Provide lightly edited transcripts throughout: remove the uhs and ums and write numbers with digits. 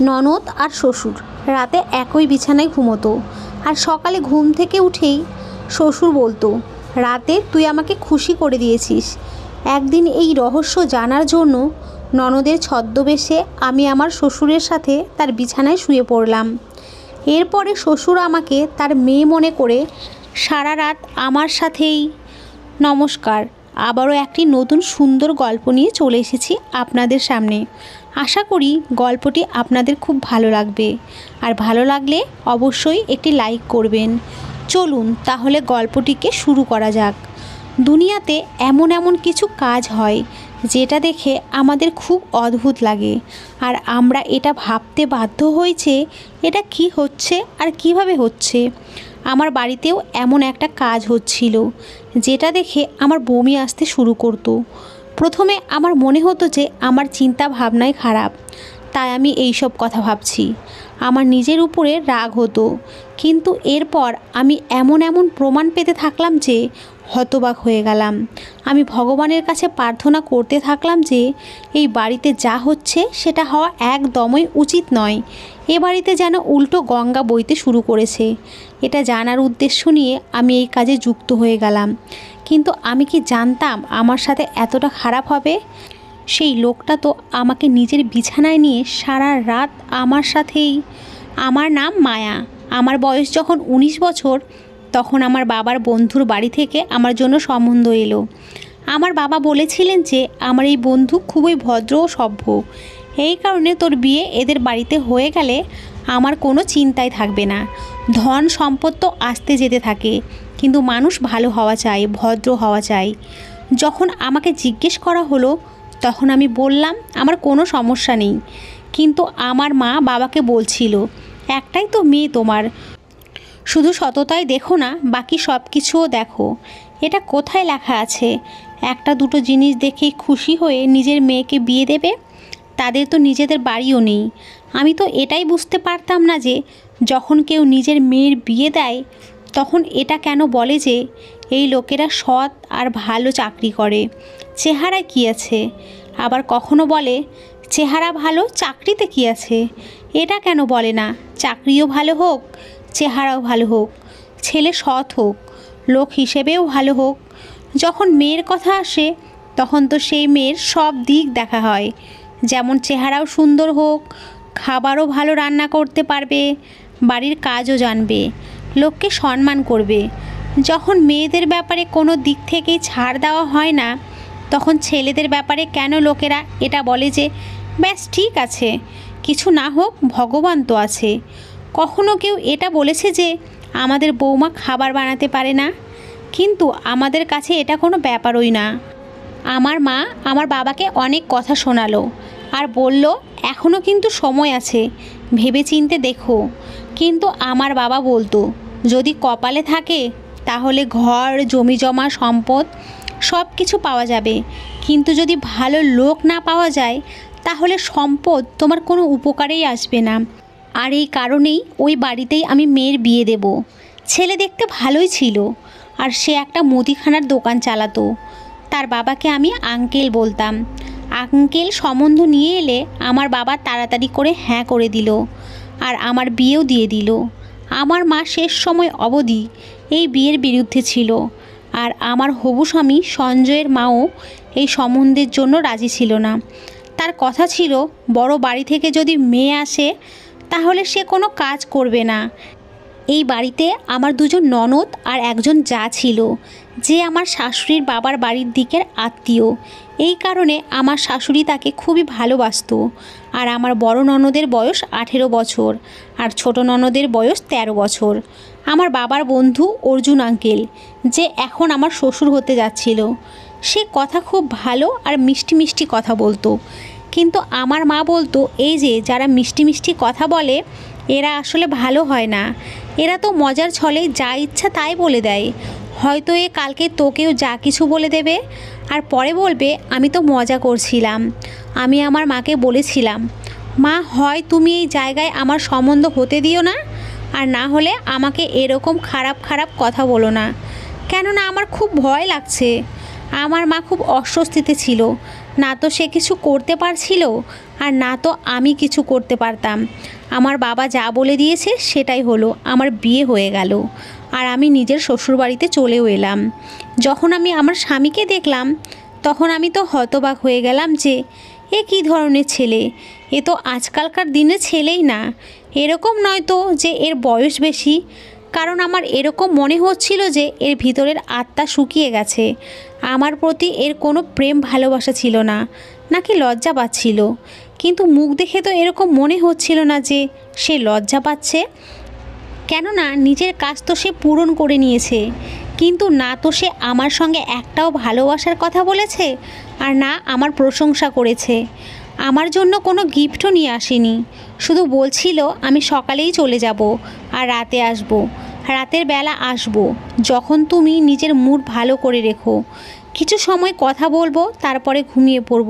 ননদ আর শ্বশুর রাতে একই বিছানায় ঘুমোতো। আর সকালে ঘুম থেকে উঠেই শ্বশুর বলতো, রাতে তুই আমাকে খুশি করে দিয়েছিস। একদিন এই রহস্য জানার জন্য ননদের ছদ্মবেশে আমি আমার শ্বশুরের সাথে তার বিছানায় শুয়ে পড়লাম। এরপরে শ্বশুর আমাকে তার মেয়ে মনে করে সারা রাত আমার সাথেই। নমস্কার, আবারও একটি নতুন সুন্দর গল্প নিয়ে চলে এসেছি আপনাদের সামনে। আশা করি গল্পটি আপনাদের খুব ভালো লাগবে, আর ভালো লাগলে অবশ্যই একটি লাইক করবেন। চলুন তাহলে গল্পটিকে শুরু করা যাক। দুনিয়াতে এমন এমন কিছু কাজ হয় যেটা দেখে আমাদের খুব অদ্ভুত লাগে, আর আমরা এটা ভাবতে বাধ্য হয়েছে এটা কি হচ্ছে আর কিভাবে হচ্ছে। আমার বাড়িতেও এমন একটা কাজ হচ্ছিল যেটা দেখে আমার বমি আসতে শুরু করতো। প্রথমে আমার মনে হতো যে আমার চিন্তা ভাবনাই খারাপ, তাই আমি এইসব কথা ভাবছি। আমার নিজের উপরে রাগ হতো, কিন্তু এরপর আমি এমন এমন প্রমাণ পেতে থাকলাম যে হতবাক হয়ে গেলাম। আমি ভগবানের কাছে প্রার্থনা করতে থাকলাম যে এই বাড়িতে যা হচ্ছে সেটা হওয়া একদমই উচিত নয়। এ বাড়িতে যেন উল্টো গঙ্গা বইতে শুরু করেছে। এটা জানার উদ্দেশ্য নিয়ে আমি এই কাজে যুক্ত হয়ে গেলাম, কিন্তু আমি কি জানতাম আমার সাথে এতটা খারাপ হবে। সেই লোকটা তো আমাকে নিজের বিছানায় নিয়ে সারা রাত আমার সাথেই। আমার নাম মায়া। আমার বয়স যখন 19 বছর, তখন আমার বাবার বন্ধুর বাড়ি থেকে আমার জন্য সম্বন্ধ এলো। আমার বাবা বলেছিলেন যে আমার এই বন্ধু খুবই ভদ্র ও সভ্য, এই কারণে তোর বিয়ে এদের বাড়িতে হয়ে গেলে আমার কোনো চিন্তাই থাকবে না। ধন সম্পদ তো আসতে যেতে থাকে, কিন্তু মানুষ ভালো হওয়া চাই, ভদ্র হওয়া চাই। যখন আমাকে জিজ্ঞেস করা হলো, তখন আমি বললাম আমার কোনো সমস্যা নেই। কিন্তু আমার মা বাবাকে বলছিল, একটাই তো মেয়ে তোমার, শুধু সততাই দেখো না, বাকি সব কিছুও দেখো। এটা কোথায় লেখা আছে একটা দুটো জিনিস দেখেই খুশি হয়ে নিজের মেয়েকে বিয়ে দেবে? তাদের তো নিজেদের বাড়িও নেই। আমি তো এটাই বুঝতে পারতাম না যে যখন কেউ নিজের মেয়ের বিয়ে দেয় তখন এটা কেন বলে যে এই লোকেরা সৎ আর ভালো চাকরি করে, চেহারায় কী আছে। আবার কখনো বলে চেহারা ভালো, চাকরিতে কী আছে। এটা কেন বলে না চাকরিও ভালো হোক, চেহারাও ভালো হোক, ছেলে সৎ হোক, লোক হিসেবেও ভালো হোক। যখন মেয়ের কথা আসে তখন তো সেই মেয়ের সব দিক দেখা হয়, যেমন চেহারাও সুন্দর হোক, খাবারও ভালো রান্না করতে পারবে, বাড়ির কাজও জানবে, লোককে সম্মান করবে। যখন মেয়েদের ব্যাপারে কোনো দিক থেকেই ছাড় দেওয়া হয় না, তখন ছেলেদের ব্যাপারে কেন লোকেরা এটা বলে যে ব্যাস ঠিক আছে, কিছু না হোক ভগবান তো আছে। কখনো কেউ এটা বলেছে যে আমাদের বৌমা খাবার বানাতে পারে না? কিন্তু আমাদের কাছে এটা কোনো ব্যাপারই না। আমার মা আমার বাবাকে অনেক কথা শোনালো আর বলল এখনও কিন্তু সময় আছে, ভেবেচিন্তে দেখো। কিন্তু আমার বাবা বলতো যদি কপালে থাকে তাহলে ঘর, জমি জমা, সম্পদ সব কিছু পাওয়া যাবে, কিন্তু যদি ভালো লোক না পাওয়া যায় তাহলে সম্পদ তোমার কোনো উপকারেই আসবে না। আর এই কারণেই ওই বাড়িতেই আমি মেয়ের বিয়ে দেব। ছেলে দেখতে ভালোই ছিল, আর সে একটা মুদিখানার দোকান চালাতো। তার বাবাকে আমি আঙ্কেল বলতাম। আঙ্কেল সম্বন্ধ নিয়ে এলে আমার বাবা তাড়াতাড়ি করে হ্যাঁ করে দিল, আর আমার বিয়েও দিয়ে দিল। আমার মা শেষ সময় অবধি এই বিয়ের বিরুদ্ধে ছিল, আর আমার হবু স্বামী সঞ্জয়ের মাও এই সম্বন্ধের জন্য রাজি ছিল না। তার কথা ছিল বড় বাড়ি থেকে যদি মেয়ে আসে তাহলে সে কোনো কাজ করবে না। এই বাড়িতে আমার দুজন ননদ আর একজন জা ছিল, যে আমার শাশুড়ির বাবার বাড়ির দিকের আত্মীয়। এই কারণে আমার শাশুড়ি তাকে খুবই ভালোবাসতো। আর আমার বড় ননদের বয়স 18 বছর আর ছোট ননদের বয়স 13 বছর। আমার বাবার বন্ধু অর্জুন আঙ্কেল, যে এখন আমার শ্বশুর হতে যাচ্ছিল, সে কথা খুব ভালো আর মিষ্টি মিষ্টি কথা বলতো। কিন্তু আমার মা বলতো এই যে যারা মিষ্টি মিষ্টি কথা বলে এরা আসলে ভালো হয় না, এরা তো মজার ছলে যা ইচ্ছা তাই বলে দেয়। হয়তো এ কালকে তোকেও যা কিছু বলে দেবে, আর পরে বলবে আমি তো মজা করছিলাম। আমি আমার মাকে বলেছিলাম, মা হয় তুমি এই জায়গায় আমার সম্বন্ধ হতে দিও না, আর না হলে আমাকে এরকম খারাপ খারাপ কথা বলো না, কেননা আমার খুব ভয় লাগছে। আমার মা খুব অস্বস্তিতে ছিল, না তো সে কিছু করতে পারছিল, আর না তো আমি কিছু করতে পারতাম। আমার বাবা যা বলে দিয়েছে সেটাই হলো, আমার বিয়ে হয়ে গেল, আর আমি নিজের শ্বশুরবাড়িতে চলেও এলাম। যখন আমি আমার স্বামীকে দেখলাম তখন আমি তো হতবাক হয়ে গেলাম যে এ কী ধরনের ছেলে, এ তো আজকালকার দিনে ছেলেই না। এরকম নয় তো যে এর বয়স বেশি, কারণ আমার এরকম মনে হচ্ছিল যে এর ভিতরের আত্মা শুকিয়ে গেছে। আমার প্রতি এর কোনো প্রেম ভালোবাসা ছিল না, নাকি লজ্জা পাচ্ছিল। কিন্তু মুখ দেখে তো এরকম মনে হচ্ছিল না যে সে লজ্জা পাচ্ছে, কেননা নিজের কাজ তো সে পূরণ করে নিয়েছে। কিন্তু না তো সে আমার সঙ্গে একটাও ভালোবাসার কথা বলেছে, আর না আমার প্রশংসা করেছে। আমার জন্য কোনো গিফটও নিয়ে আসেনি, শুধু বলছিল আমি সকালেই চলে যাব আর রাতে আসব, রাতের বেলা আসব, যখন তুমি নিজের মুড ভালো করে রেখো, কিছু সময় কথা বলবো, তারপরে ঘুমিয়ে পড়ব।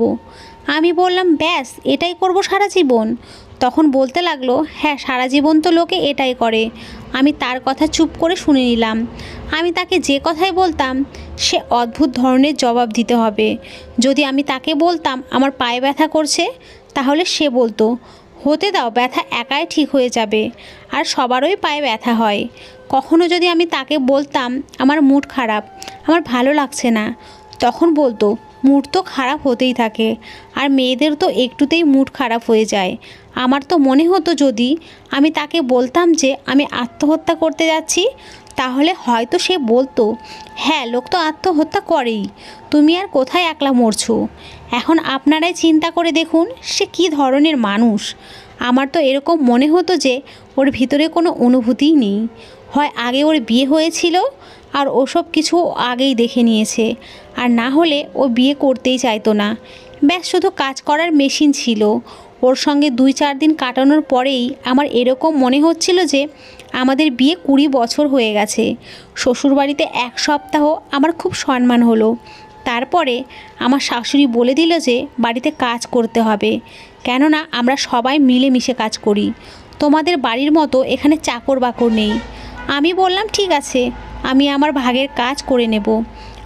আমি বললাম ব্যাস এটাই করব সারা জীবন? তখন বলতে লাগলো, হ্যাঁ সারা জীবন তো লোকে এটাই করে। আমি তার কথা চুপ করে শুনে নিলাম। আমি তাকে যে কথাই বলতাম সে অদ্ভুত ধরনের জবাব দিতে হবে। যদি আমি তাকে বলতাম আমার পায়ে ব্যথা করছে, তাহলে সে বলতো হতে দাও, ব্যথা একাই ঠিক হয়ে যাবে, আর সবারই পায়ে ব্যথা হয়। কখনো যদি আমি তাকে বলতাম আমার মুড খারাপ, আমার ভালো লাগছে না, তখন বলতো মুড তো খারাপ হতেই থাকে, আর মেয়েদের তো একটুতেই মুড খারাপ হয়ে যায়। আমার তো মনে হতো যদি আমি তাকে বলতাম যে আমি আত্মহত্যা করতে যাচ্ছি, তাহলে হয়তো সে বলতো হ্যাঁ লোক তো আত্মহত্যা করেই, তুমি আর কোথায় একলা মরছো। এখন আপনারাই চিন্তা করে দেখুন সে কী ধরনের মানুষ। আমার তো এরকম মনে হতো যে ওর ভিতরে কোনো অনুভূতিই নেই, হয় আগে ওর বিয়ে হয়েছিল আর ওসব কিছু আগেই দেখে নিয়েছে, আর না হলে ও বিয়ে করতেই চাইতো না, ব্যাস শুধু কাজ করার মেশিন ছিল। ওর সঙ্গে 2-4 দিন কাটানোর পরেই আমার এরকম মনে হচ্ছিল যে আমাদের বিয়ে 20 বছর হয়ে গেছে। শ্বশুরবাড়িতে 1 সপ্তাহ আমার খুব সম্মান হলো। তারপরে আমার শাশুড়ি বলে দিল যে বাড়িতে কাজ করতে হবে, কেননা আমরা সবাই মিলেমিশে কাজ করি, তোমাদের বাড়ির মতো এখানে চাকর বাকর নেই। আমি বললাম ঠিক আছে, আমি আমার ভাগের কাজ করে নেব।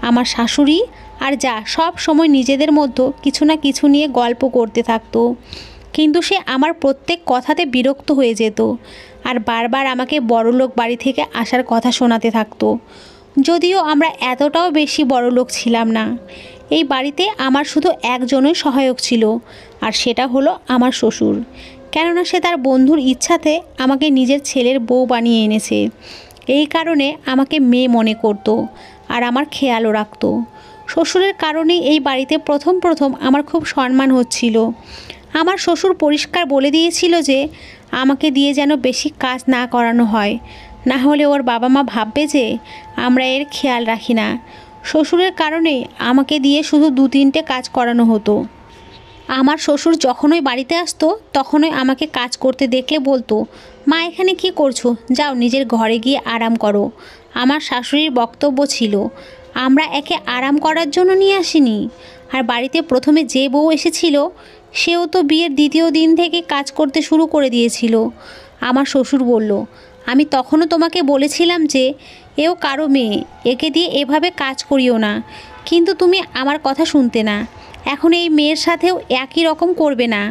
আমার শাশুড়ি আর যা সব সময় নিজেদের মধ্যে কিছু না কিছু নিয়ে গল্প করতে থাকতো, কিন্তু সে আমার প্রত্যেক কথাতে বিরক্ত হয়ে যেত, আর বারবার আমাকে বড়লোক বাড়ি থেকে আসার কথা শোনাতে থাকতো। যদিও আমরা এতটাও বেশি বড়লোক ছিলাম না। এই বাড়িতে আমার শুধু একজনই সহায়ক ছিল, আর সেটা হলো আমার শ্বশুর, কেননা সে তার বন্ধুর ইচ্ছাতে আমাকে নিজের ছেলের বউ বানিয়ে এনেছে। এই কারণে আমাকে মেয়ে মনে করত, আর আমার খেয়ালও রাখতো। শ্বশুরের কারণেই এই বাড়িতে প্রথম প্রথম আমার খুব সম্মান হচ্ছিল। আমার শ্বশুর পরিষ্কার বলে দিয়েছিল যে আমাকে দিয়ে যেন বেশি কাজ না করানো হয়, না হলে ওর বাবা মা ভাববে যে আমরা এর খেয়াল রাখি না। শ্বশুরের কারণেই আমাকে দিয়ে শুধু 2-3টে কাজ করানো হতো। আমার শ্বশুর যখনই বাড়িতে আসতো তখনই আমাকে কাজ করতে দেখলে বলতো, মা এখানে কি করছো, যাও নিজের ঘরে গিয়ে আরাম করো। আমার শাশুড়ির বক্তব্য ছিল আমরা একে আরাম করার জন্য নিয়ে আসিনি, আর বাড়িতে প্রথমে যে বউ এসেছিল সেও তো বিয়ের 2য় দিন থেকে কাজ করতে শুরু করে দিয়েছিল। আমার শ্বশুর বলল, আমি তখনও তোমাকে বলেছিলাম যে এও কারো মেয়ে, একে দিয়ে এভাবে কাজ করিও না, কিন্তু তুমি আমার কথা শুনতে না। এখন এই মেয়ের সাথেও একই রকম করবে না,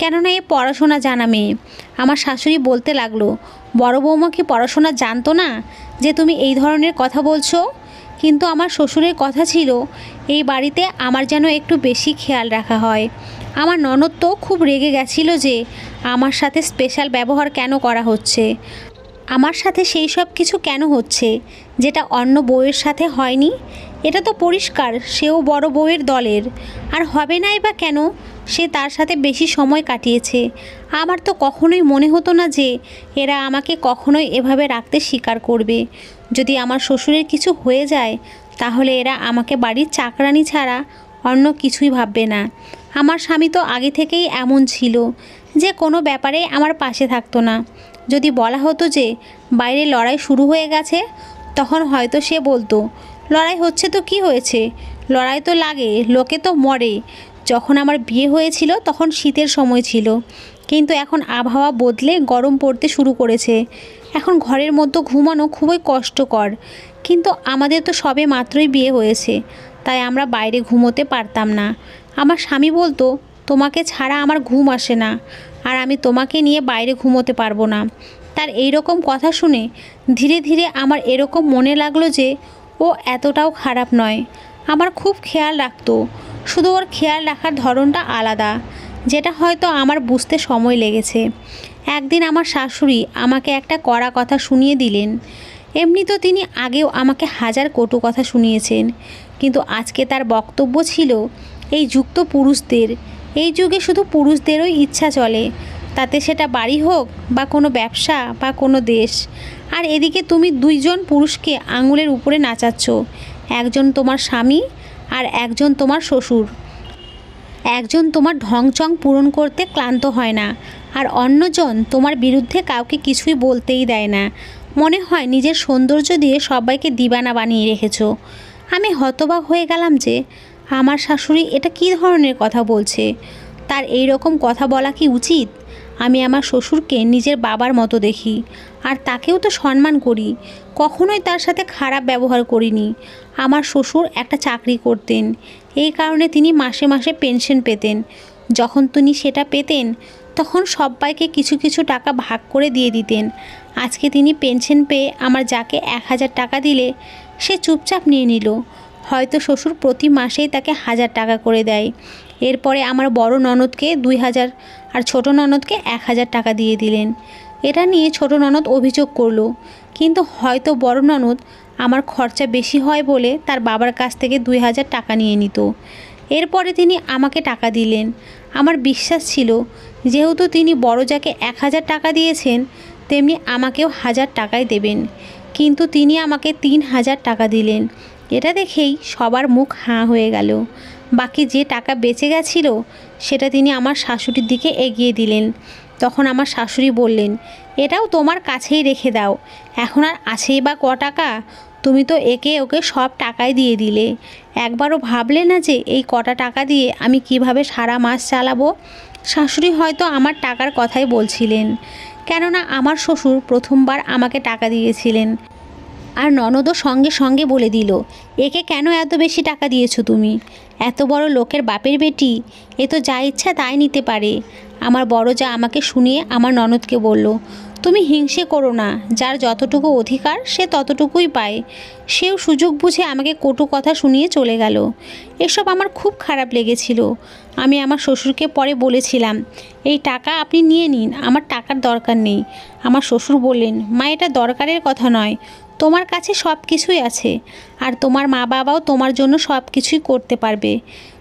কেননা এ পড়াশোনা জানা মেয়ে। আমার শাশুড়ি বলতে লাগলো, বড় বৌমা কি পড়াশোনা জানতো না যে তুমি এই ধরনের কথা বলছো? কিন্তু আমার শ্বশুরের কথা ছিল এই বাড়িতে আমার যেন একটু বেশি খেয়াল রাখা হয়। আমার ননদ তো খুব রেগে গেছিল যে আমার সাথে স্পেশাল ব্যবহার কেন করা হচ্ছে, আমার সাথে সেই সব কিছু কেন হচ্ছে যেটা অন্য বউয়ের সাথে হয়নি। এটা তো পরিষ্কার সেও বড় বউয়ের দলের, আর হবে নাই বা কেন, সে তার সাথে বেশি সময় কাটিয়েছে। আমার তো কখনোই মনে হতো না যে এরা আমাকে কখনোই এভাবে রাখতে স্বীকার করবে। যদি আমার শ্বশুরের কিছু হয়ে যায় তাহলে এরা আমাকে বাড়ির চাকরানি ছাড়া অন্য কিছুই ভাববে না। আমার স্বামী তো আগে থেকেই এমন ছিল যে কোনো ব্যাপারে আমার পাশে থাকতো না। যদি বলা হতো যে বাইরে লড়াই শুরু হয়ে গেছে, তখন হয়তো সে বলতো, লড়াই হচ্ছে তো কি হয়েছে, লড়াই তো লাগে, লোকে তো মরে। যখন আমার বিয়ে হয়েছিল তখন শীতের সময় ছিল, কিন্তু এখন আবহাওয়া বদলে গরম পড়তে শুরু করেছে। এখন ঘরের মধ্যে ঘুমানো খুবই কষ্টকর, কিন্তু আমাদের তো সবে মাত্রই বিয়ে হয়েছে, তাই আমরা বাইরে ঘুমোতে পারতাম না, আমার স্বামী বলতো, তোমাকে ছাড়া আমার ঘুম আসে না, আর আমি তোমাকে নিয়ে বাইরে ঘুমোতে পারবো না। তার এই রকম কথা শুনে ধীরে ধীরে আমার এরকম মনে লাগলো যে ও এতটাও খারাপ নয়। আমার খুব খেয়াল রাখতো, শুধু ওর খেয়াল রাখার ধরনটা আলাদা, যেটা হয়তো আমার বুঝতে সময় লেগেছে। একদিন আমার শাশুড়ি আমাকে একটা কড়া কথা শুনিয়ে দিলেন। এমনি তো তিনি আগেও আমাকে হাজার কটু কথা শুনিয়েছেন, কিন্তু আজকে তার বক্তব্য ছিল, এই যুগ তো পুরুষদের, এই যুগে শুধু পুরুষদেরই ইচ্ছা চলে, তাতে সেটা বাড়ি হোক বা কোনো ব্যবসা বা কোনো দেশ। আর এদিকে তুমি দুইজন পুরুষকে আঙুলের উপরে নাচাচ্ছ, একজন তোমার স্বামী আর একজন তোমার শ্বশুর। একজন তোমার ঢংচং পূরণ করতে ক্লান্ত হয় না, আর অন্যজন তোমার বিরুদ্ধে কাউকে কিছুই বলতেই দেয় না। মনে হয় নিজের সৌন্দর্য দিয়ে সবাইকে দিবানা বানিয়ে রেখেছো। আমি হতবাক হয়ে গেলাম যে আমার শাশুড়ি এটা কী ধরনের কথা বলছে। তার এই রকম কথা বলা কি উচিত? আমি আমার শ্বশুরকে নিজের বাবার মতো দেখি, আর তাকেও তো সম্মান করি, কখনোই তার সাথে খারাপ ব্যবহার করিনি। আমার শ্বশুর একটা চাকরি করতেন, এই কারণে তিনি মাসে মাসে পেনশন পেতেন। যখন তিনি সেটা পেতেন তখন সবাইকে কিছু কিছু টাকা ভাগ করে দিয়ে দিতেন। আজকে তিনি পেনশন পেয়ে আমার যাকে 1000 টাকা দিলে সে চুপচাপ নিয়ে নিল। হয়তো শ্বশুর প্রতি মাসেই তাকে 1000 টাকা করে দেয়। এরপরে আমার বড় ননদকে 2000 আর ছোট ননদকে 1000 টাকা দিয়ে দিলেন। এটা নিয়ে ছোট ননদ অভিযোগ করলো, কিন্তু হয়তো বড় ননদ আমার খরচা বেশি হয় বলে তার বাবার কাছ থেকে 2000 টাকা নিয়ে নিত। এরপরে তিনি আমাকে টাকা দিলেন। আমার বিশ্বাস ছিল যেহেতু তিনি বড় যাকে 1000 টাকা দিয়েছেন, তেমনি আমাকেও 1000 টাকাই দেবেন, কিন্তু তিনি আমাকে 3000 টাকা দিলেন। এটা দেখেই সবার মুখ হাঁ হয়ে গেল। বাকি যে টাকা বেঁচে গেছিল সেটা তিনি আমার শাশুড়ির দিকে এগিয়ে দিলেন। তখন আমার শাশুড়ি বললেন, এটাও তোমার কাছেই রেখে দাও, এখন আর আছেই বা ক টাকা, তুমি তো একে ওকে সব টাকাই দিয়ে দিলে। একবারও ভাবলে না যে এই কটা টাকা দিয়ে আমি কিভাবে সারা মাস চালাবো? শাশুড়ি হয়তো আমার টাকার কথাই বলছিলেন, কেননা আমার শ্বশুর প্রথমবার আমাকে টাকা দিয়েছিলেন। আর ননদও সঙ্গে সঙ্গে বলে দিল, একে কেন এত বেশি টাকা দিয়েছো তুমি? এত বড় লোকের বাপের বেটি, এ তো যা ইচ্ছা তাই নিতে পারে। আমার বড় যা আমাকে শুনিয়ে আমার ননদকে বলল, তুমি হিংসে করো না, যার যতটুকু অধিকার সে ততটুকুই পায়। সেও সুযোগ বুঝে আমাকে কটু কথা শুনিয়ে চলে গেল। এসব আমার খুব খারাপ লেগেছিল। আমি আমার শ্বশুরকে পরে বলেছিলাম, এই টাকা আপনি নিয়ে নিন, আমার টাকার দরকার নেই। আমার শ্বশুর বললেন, মা এটা দরকারের কথা নয়, তোমার কাছে সব কিছুই আছে, আর তোমার মা বাবাও তোমার জন্য সব কিছুই করতে পারবে,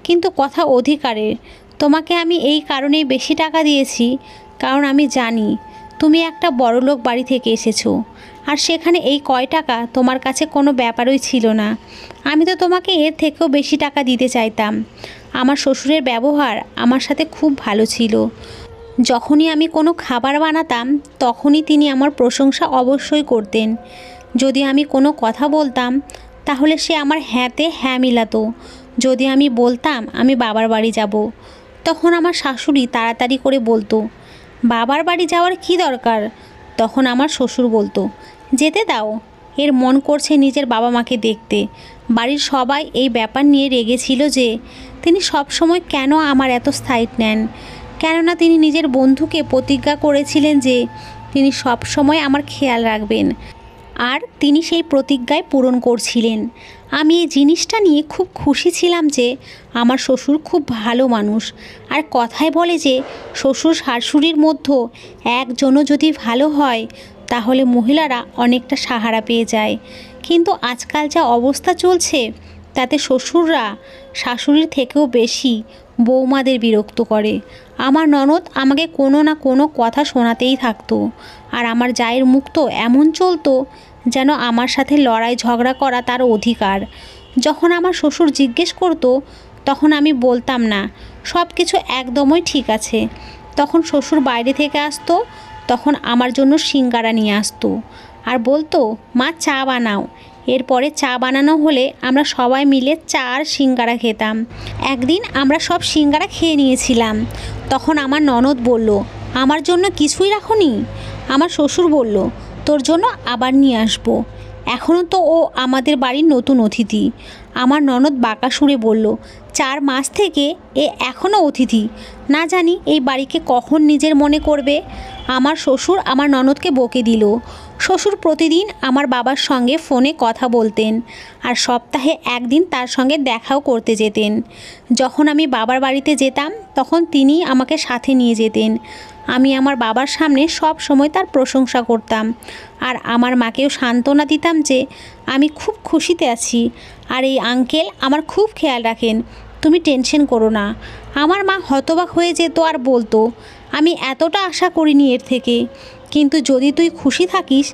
কিন্তু কথা অধিকারের। তোমাকে আমি এই কারণেই বেশি টাকা দিয়েছি, কারণ আমি জানি তুমি একটা বড়লোক বাড়ি থেকে এসেছো, আর সেখানে এই কয় টাকা তোমার কাছে কোনো ব্যাপারই ছিল না। আমি তো তোমাকে এর থেকেও বেশি টাকা দিতে চাইতাম। আমার শ্বশুরের ব্যবহার আমার সাথে খুব ভালো ছিল। যখনই আমি কোনো খাবার বানাতাম তখনই তিনি আমার প্রশংসা অবশ্যই করতেন। যদি আমি কোনো কথা বলতাম তাহলে সে আমার হ্যাঁতে হ্যাঁ মিলাতো। যদি আমি বলতাম আমি বাবার বাড়ি যাব, তখন আমার শাশুড়ি তাড়াতাড়ি করে বলতো, বাবার বাড়ি যাওয়ার কি দরকার? তখন আমার শ্বশুর বলতো, যেতে দাও, এর মন করছে নিজের বাবা মাকে দেখতে। বাড়ির সবাই এই ব্যাপার নিয়ে রেগেছিল যে তিনি সবসময় কেন আমার এত সাইড নেন, কেননা তিনি নিজের বন্ধুকে প্রতিজ্ঞা করেছিলেন যে তিনি সবসময় আমার খেয়াল রাখবেন, আর তিনি সেই প্রতিজ্ঞায় পূরণ করছিলেন। আমি এই জিনিসটা নিয়ে খুব খুশি ছিলাম যে আমার শ্বশুর খুব ভালো মানুষ। আর কথায় বলে যে শ্বশুর শাশুড়ির মধ্যে একজনও যদি ভালো হয় তাহলে মহিলারা অনেকটা সাহারা পেয়ে যায়। কিন্তু আজকাল যা অবস্থা চলছে তাতে শ্বশুররা শাশুড়ির থেকেও বেশি বৌমাদের বিরক্ত করে। আমার ননদ আমাকে কোনো না কোনো কথা শোনাতেই থাকতো, আর আমার জায়ের মুখ তো এমন চলতো যেন আমার সাথে লড়াই ঝগড়া করা তার অধিকার। যখন আমার শ্বশুর জিজ্ঞেস করতো তখন আমি বলতাম না, সব কিছু একদমই ঠিক আছে। তখন শ্বশুর বাইরে থেকে আসতো, তখন আমার জন্য সিঙ্গারা নিয়ে আসতো আর বলতো, মা চা বানাও। এরপরে চা বানানো হলে আমরা সবাই মিলে চা আর সিঙ্গারা খেতাম। একদিন আমরা সব সিঙ্গারা খেয়ে নিয়েছিলাম। তখন আমার ননদ বলল, আমার জন্য কিছুই রাখোনি? আমার শ্বশুর বলল, তোর জন্য আবার নিয়ে আসবো। এখনও তো ও আমাদের বাড়ির নতুন অতিথি। আমার ননদ বাঁকা সুরে বলল, 4 মাস থেকে এ এখনও অতিথি। না জানি এই বাড়িকে কখন নিজের মনে করবে। আমার শ্বশুর আমার ননদকে বকে দিল। শ্বশুর প্রতিদিন আমার বাবার সঙ্গে ফোনে কথা বলতেন আর সপ্তাহে একদিন তার সঙ্গে দেখাও করতে যেতেন। যখন আমি বাবার বাড়িতে যেতাম তখন তিনি আমাকে সাথে নিয়ে যেতেন। আমি আমার বাবার সামনে সব সময় তার প্রশংসা করতাম আর আমার মাকেও সান্ত্বনা দিতাম যে আমি খুব খুশিতে আছি আর এই আঙ্কেল আমার খুব খেয়াল রাখেন, তুমি টেনশন করো না। আমার মা হতবাক হয়ে যেত আর বলতো, আমি এতটা আশা করিনি এর থেকে, কিন্তু যদি তুই খুশি থাকিস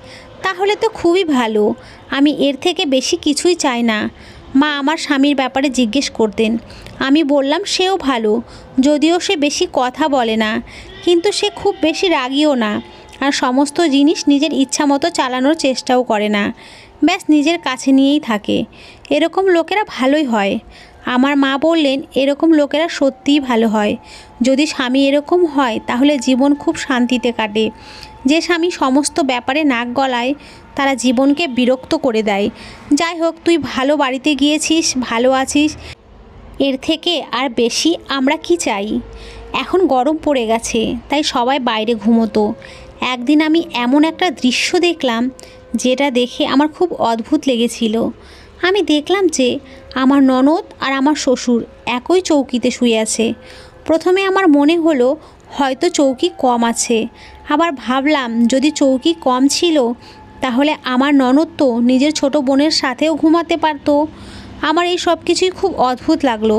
তাহলে তো খুবই ভালো। আমি এর থেকে বেশি কিছুই চাই না। মা আমার স্বামীর ব্যাপারে জিজ্ঞেস করতেন। আমি বললাম সেও ভালো, যদিও সে বেশি কথা বলে না, কিন্তু সে খুব বেশি রাগীও না আর সমস্ত জিনিস নিজের ইচ্ছা মতো চালানোর চেষ্টাও করে না, ব্যাস নিজের কাছে নিয়েই থাকে। এরকম লোকেরা ভালোই হয়। আমার মা বললেন, এরকম লোকেরা সত্যিই ভালো হয়। যদি স্বামী এরকম হয় তাহলে জীবন খুব শান্তিতে কাটে। যে স্বামী সমস্ত ব্যাপারে নাক গলায় তারা জীবনকে বিরক্ত করে দেয়। যাই হোক, তুই ভালো বাড়িতে গিয়েছিস, ভালো আছিস, এর থেকে আর বেশি আমরা কি চাই। এখন গরম পড়ে গেছে তাই সবাই বাইরে ঘুমোতো। একদিন আমি এমন একটা দৃশ্য দেখলাম যেটা দেখে আমার খুব অদ্ভুত লেগেছিল। আমি দেখলাম যে আমার ননদ আর আমার শ্বশুর একই চৌকিতে শুয়ে আছে। প্রথমে আমার মনে হলো হয়তো চৌকি কম আছে, আবার ভাবলাম যদি চৌকি কম ছিল তাহলে আমার ননদ তো নিজের ছোট বোনের সাথেও ঘুমাতে পারতো। আমার এই সব কিছুই খুব অদ্ভুত লাগলো,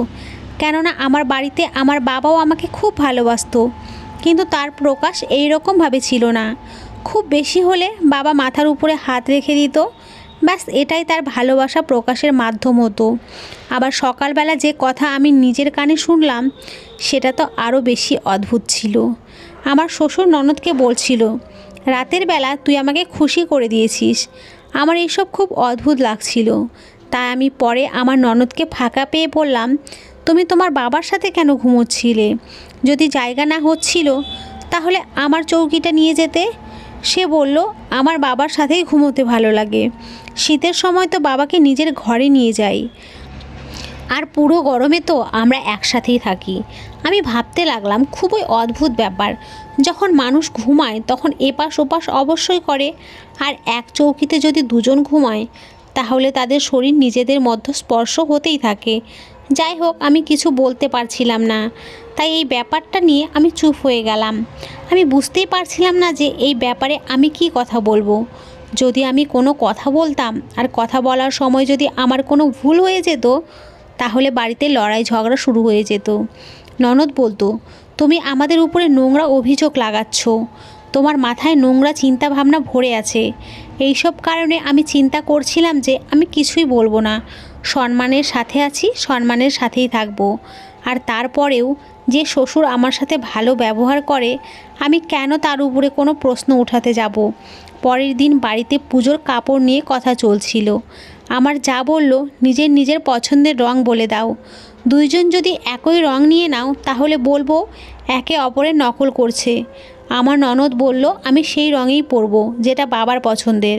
কেননা আমার বাড়িতে আমার বাবাও আমাকে খুব ভালোবাসতো, কিন্তু তার প্রকাশ এই রকমভাবে ছিল না। খুব বেশি হলে বাবা মাথার উপরে হাত রেখে দিত, ব্যাস এটাই তার ভালোবাসা প্রকাশের মাধ্যম হতো। আবার সকালবেলা যে কথা আমি নিজের কানে শুনলাম সেটা তো আরও বেশি অদ্ভুত ছিল। আমার শ্বশুর ননদকে বলছিল, রাতের বেলা তুই আমাকে খুশি করে দিয়েছিস। আমার এইসব খুব অদ্ভুত লাগছিল। তাই আমি পরে আমার ননদকে ফাঁকা পেয়ে বললাম, তুমি তোমার বাবার সাথে কেন ঘুমোচ্ছিলে? যদি জায়গা না হচ্ছিল তাহলে আমার চৌকিটা নিয়ে যেতে। সে বলল, আমার বাবার সাথেই ঘুমোতে ভালো লাগে। শীতের সময় তো বাবাকে নিজের ঘরে নিয়ে যাই, আর পুরো গরমে তো আমরা একসাথেই থাকি। আমি ভাবতে লাগলাম, খুবই অদ্ভুত ব্যাপার। যখন মানুষ ঘুমায় তখন এপাশ ওপাশ অবশ্যই করে, আর এক চৌকিতে যদি দুজন ঘুমায় তাহলে তাদের শরীর নিজেদের মধ্যে স্পর্শ হতেই থাকে। যাই হোক, আমি কিছু বলতে পারছিলাম না, তাই এই ব্যাপারটা নিয়ে আমি চুপ হয়ে গেলাম। আমি বুঝতেই পারছিলাম না যে এই ব্যাপারে আমি কি কথা বলবো। যদি আমি কোনো কথা বলতাম আর কথা বলার সময় যদি আমার কোনো ভুল হয়ে যেত তাহলে বাড়িতে লড়াই ঝগড়া শুরু হয়ে যেত। ননদ বলতো, তুমি আমাদের উপরে নোংরা অভিযোগ লাগাচ্ছ, তোমার মাথায় নোংরা চিন্তা ভাবনা ভরে আছে। এইসব কারণে আমি চিন্তা করছিলাম যে আমি কিছুই বলবো না, সম্মানের সাথে আছি, সম্মানের সাথেই থাকবো। আর তারপরেও যে শ্বশুর আমার সাথে ভালো ব্যবহার করে আমি কেন তার উপরে কোনো প্রশ্ন উঠাতে যাব। পরের দিন বাড়িতে পুজোর কাপড় নিয়ে কথা চলছিল। আমার যা বলল, নিজের নিজের পছন্দের রং বলে দাও। দুইজন যদি একই রং নিয়ে নাও তাহলে বলবো একে অপরের নকল করছে। আমার ননদ বলল, আমি সেই রঙেই পরবো যেটা বাবার পছন্দের,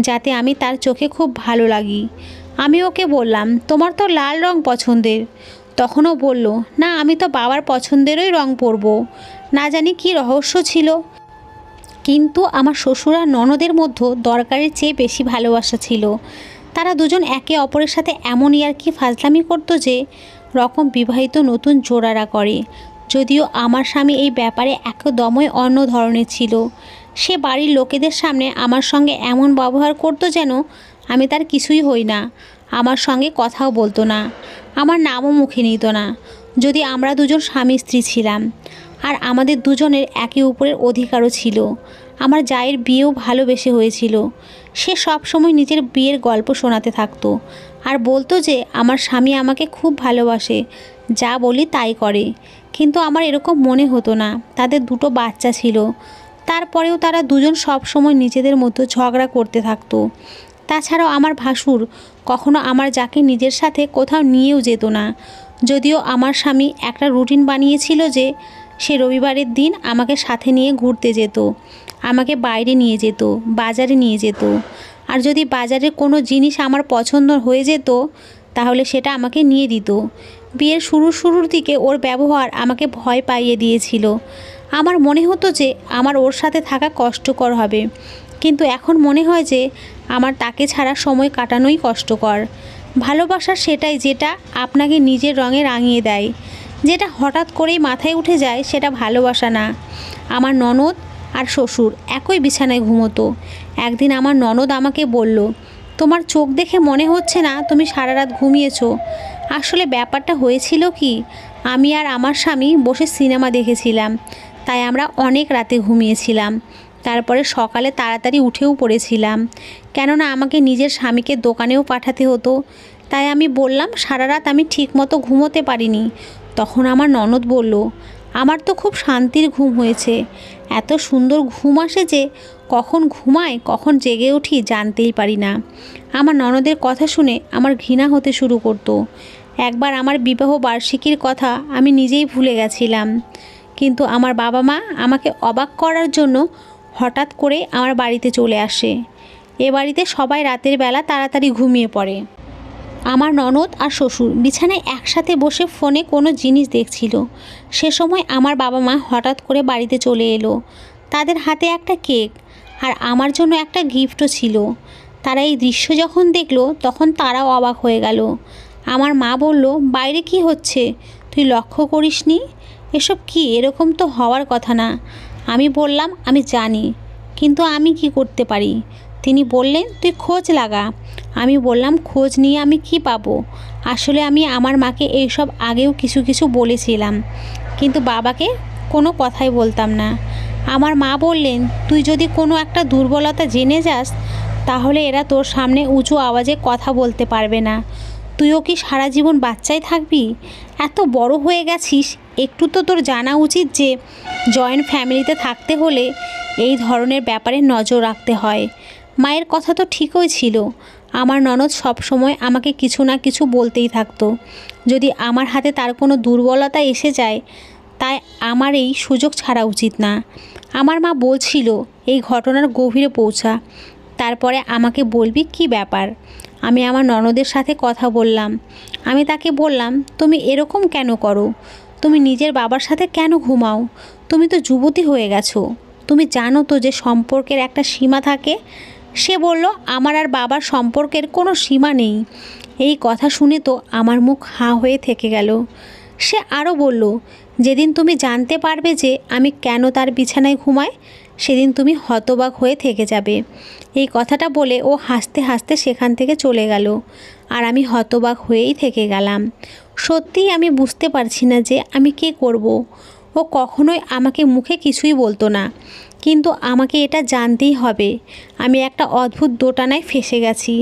যাতে আমি তার চোখে খুব ভালো লাগি। আমি ওকে বললাম, তোমার তো লাল রং পছন্দের। তখনও বলল, না আমি তো বাবার পছন্দেরই রং পরবো। না জানি কি রহস্য ছিল, কিন্তু আমার শ্বশুর আর ননদের মধ্যে দরকারের চেয়ে বেশি ভালোবাসা ছিল। তারা দুজন একে অপরের সাথে এমন ইয়ার্কি ফাজলামি করতো যে রকম বিবাহিত নতুন জোড়ারা করে। যদিও আমার স্বামী এই ব্যাপারে একদমই অন্য ধরনের ছিল। সে বাড়ির লোকেদের সামনে আমার সঙ্গে এমন ব্যবহার করতো যেন আমি তার কিছুই হই না। আমার সঙ্গে কথাও বলতো না, আমার নামও মুখে নিত না। যদি আমরা দুজন স্বামী স্ত্রী ছিলাম আর আমাদের দুজনের একে অপরের অধিকারও ছিল। আমার জায়ের বিয়েও ভালোবেসে হয়েছিল। সে সব সময় নিজের বিয়ের গল্প শোনাতে থাকতো আর বলতো যে আমার স্বামী আমাকে খুব ভালোবাসে, যা বলি তাই করে। কিন্তু আমার এরকম মনে হতো না। তাদের দুটো বাচ্চা ছিল, তারপরেও তারা দুজন সব সময় নিজেদের মতো ঝগড়া করতে থাকতো। তাছাড়াও আমার ভাসুর কখনো আমার যাকে নিজের সাথে কোথাও নিয়েও যেত না। যদিও আমার স্বামী একটা রুটিন বানিয়েছিল যে সে রবিবারের দিন আমাকে সাথে নিয়ে ঘুরতে যেত, আমাকে বাইরে নিয়ে যেত, বাজারে নিয়ে যেত। আর যদি বাজারে কোনো জিনিস আমার পছন্দ হয়ে যেত তাহলে সেটা আমাকে নিয়ে দিত। বিয়ের শুরুর দিকে ওর ব্যবহার আমাকে ভয় পাইয়ে দিয়েছিল। আমার মনে হতো যে আমার ওর সাথে থাকা কষ্টকর হবে, কিন্তু এখন মনে হয় যে আমার তাকে ছাড়া সময় কাটানোই কষ্টকর। ভালোবাসা সেটাই যেটা আপনাকে নিজের রঙে রাঙিয়ে দেয়। যেটা হঠাৎ করেই মাথায় উঠে যায় সেটা ভালোবাসা না। আমার ননদ আর শ্বশুর একই বিছানায় ঘুমোতো। একদিন আমার ননদ আমাকে বলল, তোমার চোখ দেখে মনে হচ্ছে না তুমি সারা রাত ঘুমিয়েছো। আসলে ব্যাপারটা হয়েছিল কি, আমি আর আমার স্বামী বসে সিনেমা দেখেছিলাম, তাই আমরা অনেক রাতে ঘুমিয়েছিলাম। তারপরে সকালে তাড়াতাড়ি উঠেও পড়েছিলাম, কেননা আমাকে নিজের স্বামীকে দোকানেও পাঠাতে হতো। তাই আমি বললাম সারা রাত আমি ঠিকমতো ঘুমোতে পারিনি। তখন আমার ননদ বলল, আমার তো খুব শান্তির ঘুম হয়েছে। এত সুন্দর ঘুম আসে যে কখন ঘুমায় কখন জেগে উঠি জানতেই পারি না। আমার ননদের কথা শুনে আমার ঘৃণা হতে শুরু করতো। একবার আমার বিবাহ বার্ষিকীর কথা আমি নিজেই ভুলে গেছিলাম, কিন্তু আমার বাবা মা আমাকে অবাক করার জন্য হঠাৎ করে আমার বাড়িতে চলে আসে। এ বাড়িতে সবাই রাতের বেলা তাড়াতাড়ি ঘুমিয়ে পড়ে। আমার ননদ আর শ্বশুর বিছানায় একসাথে বসে ফোনে কোনো জিনিস দেখছিল। সে সময় আমার বাবা মা হঠাৎ করে বাড়িতে চলে এলো। তাদের হাতে একটা কেক আর আমার জন্য একটা গিফটও ছিল। তারা এই দৃশ্য যখন দেখলো তখন তারাও অবাক হয়ে গেল। আমার মা বলল, বাইরে কি হচ্ছে, তুই লক্ষ্য করিসনি? এসব কি, এরকম তো হওয়ার কথা না। আমি বললাম আমি জানি, কিন্তু আমি কি করতে পারি? তিনি বললেন, তুই খোঁজ লাগা। আমি বললাম, খোঁজ নিয়ে আমি কি পাবো? আসলে আমি আমার মাকে এইসব আগেও কিছু বলেছিলাম, কিন্তু বাবাকে কোনো কথাই বলতাম না। আমার মা বললেন, তুই যদি কোনো একটা দুর্বলতা জেনে যাস তাহলে এরা তোর সামনে উঁচু আওয়াজে কথা বলতে পারবে না। তুইও কি সারা জীবন বাচ্চাই থাকবি? এত বড় হয়ে গেছিস, একটু তো তোর জানা উচিত যে জয়েন্ট ফ্যামিলিতে থাকতে হলে এই ধরনের ব্যাপারে নজর রাখতে হয়। মায়ের কথা তো ঠিকই ছিল। আমার ননদ সব সময় আমাকে কিছু না কিছু বলতেই থাকতো। যদি আমার হাতে তার কোনো দুর্বলতা এসে যায়, তাই আমার এই সুযোগ ছাড়া উচিত না। আমার মা বলছিল, এই ঘটনার গভীরে পৌঁছা, তারপরে আমাকে বলবি কি ব্যাপার। আমি আমার ননদের সাথে কথা বললাম। আমি তাকে বললাম, তুমি এরকম কেন করো? তুমি নিজের বাবার সাথে কেন ঘুমাও? তুমি তো যুবতী হয়ে গেছো। তুমি জানো তো যে সম্পর্কের একটা সীমা থাকে। সে বলল, আমার আর বাবার সম্পর্কের কোনো সীমা নেই। এই কথা শুনে তো আমার মুখ হাঁ হয়ে থেকে গেল। সে আরও বলল, যেদিন তুমি জানতে পারবে যে আমি কেন তার বিছানায় ঘুমাই, সেদিন তুমি হতবাক হয়ে থেকে যাবে। এই কথাটা বলে ও হাসতে হাসতে সেখান থেকে চলে গেল, আর আমি হতবাক হয়েই থেকে গেলাম। সত্যিই আমি বুঝতে পারছি না যে আমি কী করব। ও কখনোই আমাকে মুখে কিছুই বলতো না, কিন্তু আমাকে এটা জানতেই হবে। আমি একটা অদ্ভুত দোটানায় ফেঁসে গেছি,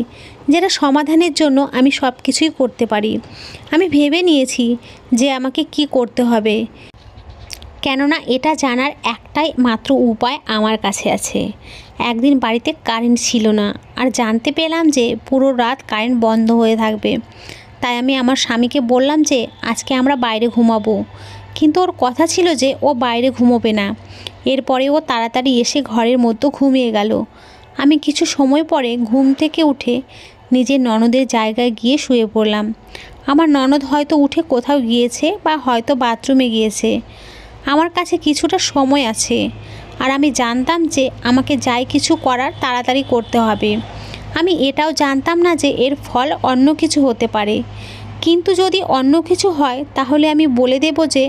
যেটা সমাধানের জন্য আমি সব কিছুই করতে পারি। আমি ভেবে নিয়েছি যে আমাকে কি করতে হবে, কেননা এটা জানার একটাই মাত্র উপায় আমার কাছে আছে। একদিন বাড়িতে কারেন্ট ছিল না, আর জানতে পেলাম যে পুরো রাত কারেন্ট বন্ধ হয়ে থাকবে। তাই আমি আমার স্বামীকে বললাম যে আজকে আমরা বাইরে ঘুমাবো, কিন্তু ওর কথা ছিল যে ও বাইরে ঘুমোবে না। এরপরে ও তাড়াতাড়ি এসে ঘরের মধ্যে ঘুমিয়ে গেল। আমি কিছু সময় পরে ঘুম থেকে উঠে নিজের ননদের জায়গায় গিয়ে শুয়ে পড়লাম। আমার ননদ হয়তো উঠে কোথাও গিয়েছে বা হয়তো বাথরুমে গিয়েছে। আমার কাছে কিছুটা সময় আছে, আর আমি জানতাম যে আমাকে যাই কিছু করার তাড়াতাড়ি করতে হবে। আমি এটাও জানতাম না যে এর ফল অন্য কিছু হতে পারে, কিন্তু যদি অন্য কিছু হয় তাহলে আমি বলে দেব যে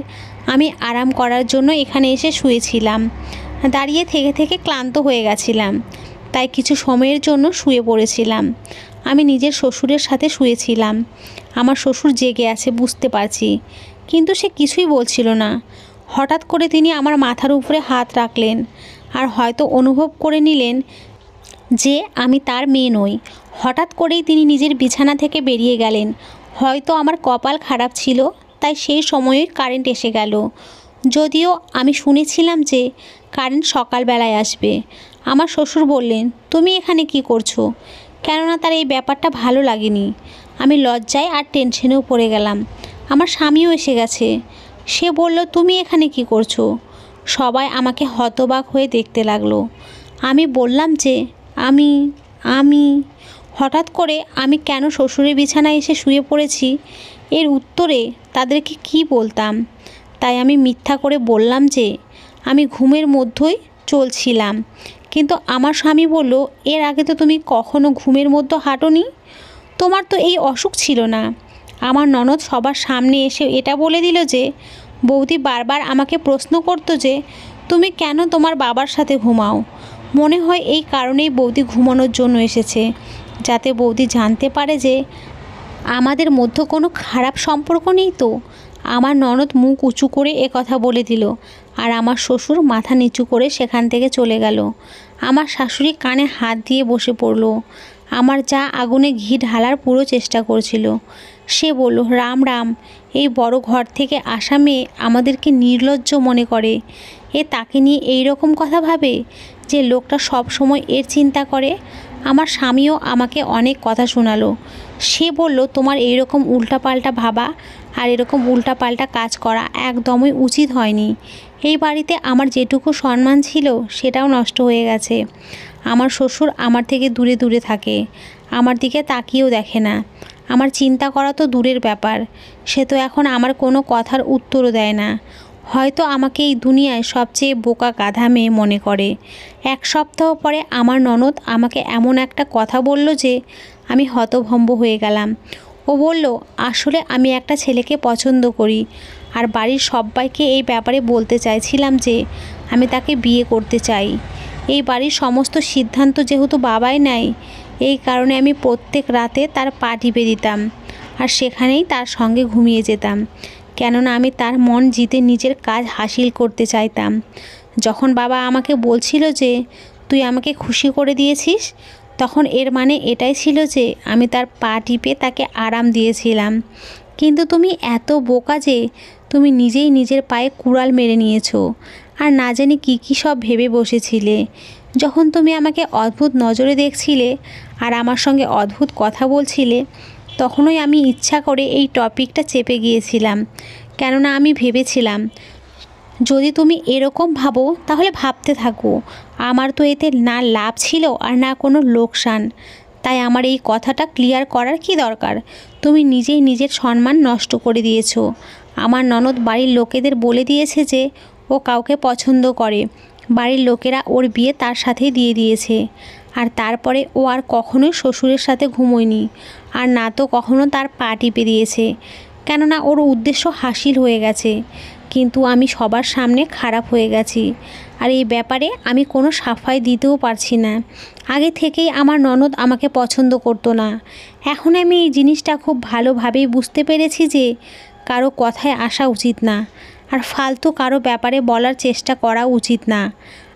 আমি আরাম করার জন্য এখানে এসে শুয়েছিলাম। দাঁড়িয়ে থেকে থেকে ক্লান্ত হয়ে গেছিলাম, তাই কিছু সময়ের জন্য শুয়ে পড়েছিলাম। আমি নিজের শ্বশুরের সাথে শুয়েছিলাম। আমার শ্বশুর জেগে আছে বুঝতে পারছি, কিন্তু সে কিছুই বলছিল না। হঠাৎ করে তিনি আমার মাথার উপরে হাত রাখলেন, আর হয়তো অনুভব করে নিলেন যে আমি তার মেয়ে নই। হঠাৎ করেই তিনি নিজের বিছানা থেকে বেরিয়ে গেলেন। হয়তো আমার কপাল খারাপ ছিল, তাই সেই সময়ে কারেন্ট এসে গেল। যদিও আমি শুনেছিলাম যে কারেন্ট সকালবেলায় আসবে। আমার শ্বশুর বললেন, তুমি এখানে কি করছো? কেননা তার এই ব্যাপারটা ভালো লাগেনি। আমি লজ্জায় আর টেনশনেও পড়ে গেলাম। আমার স্বামীও এসে গেছে। সে বলল, তুমি এখানে কি করছো? সবাই আমাকে হতবাক হয়ে দেখতে লাগলো। আমি বললাম যে আমি হঠাৎ করে আমি কেন শ্বশুরের বিছানায় এসে শুয়ে পড়েছি এর উত্তরে তাদেরকে কি বলতাম? তাই আমি মিথ্যা করে বললাম যে আমি ঘুমের মধ্যেই চলছিলাম। কিন্তু আমার স্বামী বলল, এর আগে তো তুমি কখনো ঘুমের মধ্যে হাঁটোনি, তোমার তো এই অসুখ ছিল না। আমার ননদ সবার সামনে এসে এটা বলে দিল যে বৌদি বারবার আমাকে প্রশ্ন করতো যে তুমি কেন তোমার বাবার সাথে ঘুমাও। মনে হয় এই কারণেই বৌদি ঘুমানোর জন্য এসেছে, যাতে বৌদি জানতে পারে যে আমাদের মধ্যে কোনো খারাপ সম্পর্ক নেই। তো আমার ননদ মুখ উঁচু করে কথা বলে দিল, আর আমার শ্বশুর মাথা নিচু করে সেখান থেকে চলে গেল। আমার শাশুড়ি কানে হাত দিয়ে বসে পড়ল। আমার যা আগুনে ঘি ঢালার পুরো চেষ্টা করছিল। সে বলল, রাম রাম, এই বড় ঘর থেকে আসা মেয়ে আমাদেরকে নির্লজ্জ মনে করে। এ তাকে নিয়ে এই রকম কথা ভাবে যে লোকটা সব সময় এর চিন্তা করে। আমার স্বামীও আমাকে অনেক কথা শোনালো। সে বলল, তোমার এইরকম উল্টাপাল্টা ভাবা আর এরকম উল্টাপাল্টা কাজ করা একদমই উচিত হয়নি। এই বাড়িতে আমার যেটুকু সম্মান ছিল সেটাও নষ্ট হয়ে গেছে। আমার শ্বশুর আমার থেকে দূরে দূরে থাকে, আমার দিকে তাকিয়েও দেখে না। আমার চিন্তা করা তো দূরের ব্যাপার, সে তো এখন আমার কোনো কথার উত্তরও দেয় না। হয়তো আমাকে এই দুনিয়ায় সবচেয়ে বোকা গাধা মেয়ে মনে করে। এক সপ্তাহ পরে আমার ননদ আমাকে এমন একটা কথা বলল যে আমি হতভম্ব হয়ে গেলাম। ও বলল, আসলে আমি একটা ছেলেকে পছন্দ করি, আর বাড়ির সবাইকে এই ব্যাপারে বলতে চাইছিলাম যে আমি তাকে বিয়ে করতে চাই। এই বাড়ির সমস্ত সিদ্ধান্ত যেহেতু বাবাই নেয়, এই কারণে আমি প্রত্যেক রাতে তার পা টিপে দিতাম আর সেখানেই তার সঙ্গে ঘুমিয়ে যেতাম, কেননা আমি তার মন জিতে নিজের কাজ হাসিল করতে চাইতাম। যখন বাবা আমাকে বলছিল যে তুই আমাকে খুশি করে দিয়েছিস, তখন এর মানে এটাই ছিল যে আমি তার পা টিপে তাকে আরাম দিয়েছিলাম। কিন্তু তুমি এত বোকা যে তুমি নিজেই নিজের পায়ে কুড়াল মেরে নিয়েছো, আর না জানি কী কী সব ভেবে বসেছিলে। যখন তুমি আমাকে অদ্ভুত নজরে দেখছিলে আর আমার সঙ্গে অদ্ভুত কথা বলছিলে, তখনই আমি ইচ্ছা করে এই টপিকটা চেপে গিয়েছিলাম, কেননা আমি ভেবেছিলাম যদি তুমি এরকম ভাবো তাহলে ভাবতে থাকো, আমার তো এতে না লাভ ছিল আর না কোনো লোকসান। তাই আমার এই কথাটা ক্লিয়ার করার কি দরকার? তুমি নিজেই নিজের সম্মান নষ্ট করে দিয়েছো। আমার ননদ বাড়ির লোকেদের বলে দিয়েছে যে ও কাউকে পছন্দ করে, বাড়ির লোকেরা ওর বিয়ে তার সাথেই দিয়ে দিয়েছে। আর তারপরে ও আর কখনোই শ্বশুরের সাথে ঘুমোয়নি, আর না তো কখনো তার পা টিপে দিয়েছে, কেননা ওর উদ্দেশ্য হাসিল হয়ে গেছে। কিন্তু আমি সবার সামনে খারাপ হয়ে গেছি, আর এই ব্যাপারে আমি কোনো সাফাই দিতেও পারছি না। আগে থেকেই আমার ননদ আমাকে পছন্দ করতো না। এখন আমি এই জিনিসটা খুব ভালোভাবেই বুঝতে পেরেছি যে কারো কথায় আসা উচিত না, আর ফালতু কারো ব্যাপারে বলার চেষ্টা করা উচিত না,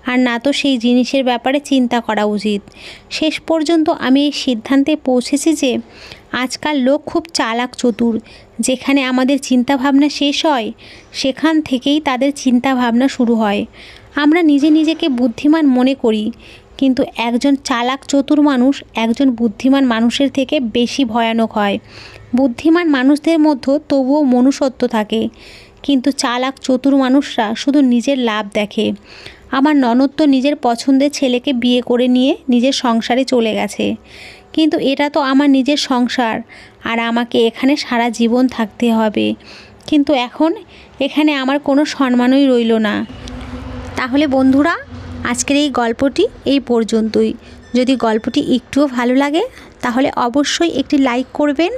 আর না তো সেই জিনিসের ব্যাপারে চিন্তা করা উচিত। শেষ পর্যন্ত আমি এই সিদ্ধান্তে পৌঁছেছি যে আজকাল লোক খুব চালাক চতুর। যেখানে আমাদের চিন্তাভাবনা শেষ হয় সেখান থেকেই তাদের চিন্তাভাবনা শুরু হয়। আমরা নিজেকে বুদ্ধিমান মনে করি, কিন্তু একজন চালাক চতুর মানুষ একজন বুদ্ধিমান মানুষের থেকে বেশি ভয়ানক হয়। বুদ্ধিমান মানুষদের মধ্যে তবুও মনুষ্যত্ব থাকে, কিন্তু চালাক চতুর মানুষরা শুধু নিজের লাভ দেখে। আমার ননদ তো নিজের পছন্দের ছেলেকে বিয়ে করে নিয়ে নিজের সংসারে চলে গেছে, কিন্তু এটা তো আমার নিজের সংসার, আর আমাকে এখানে সারা জীবন থাকতে হবে। কিন্তু এখন এখানে আমার কোনো সম্মানই রইল না। তাহলে বন্ধুরা, আজকের এই গল্পটি এই পর্যন্তই। যদি গল্পটি একটুও ভালো লাগে তাহলে অবশ্যই একটি লাইক করবেন,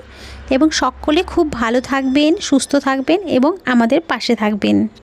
এবং সকলে খুব ভালো থাকবেন, সুস্থ থাকবেন এবং আমাদের পাশে থাকবেন।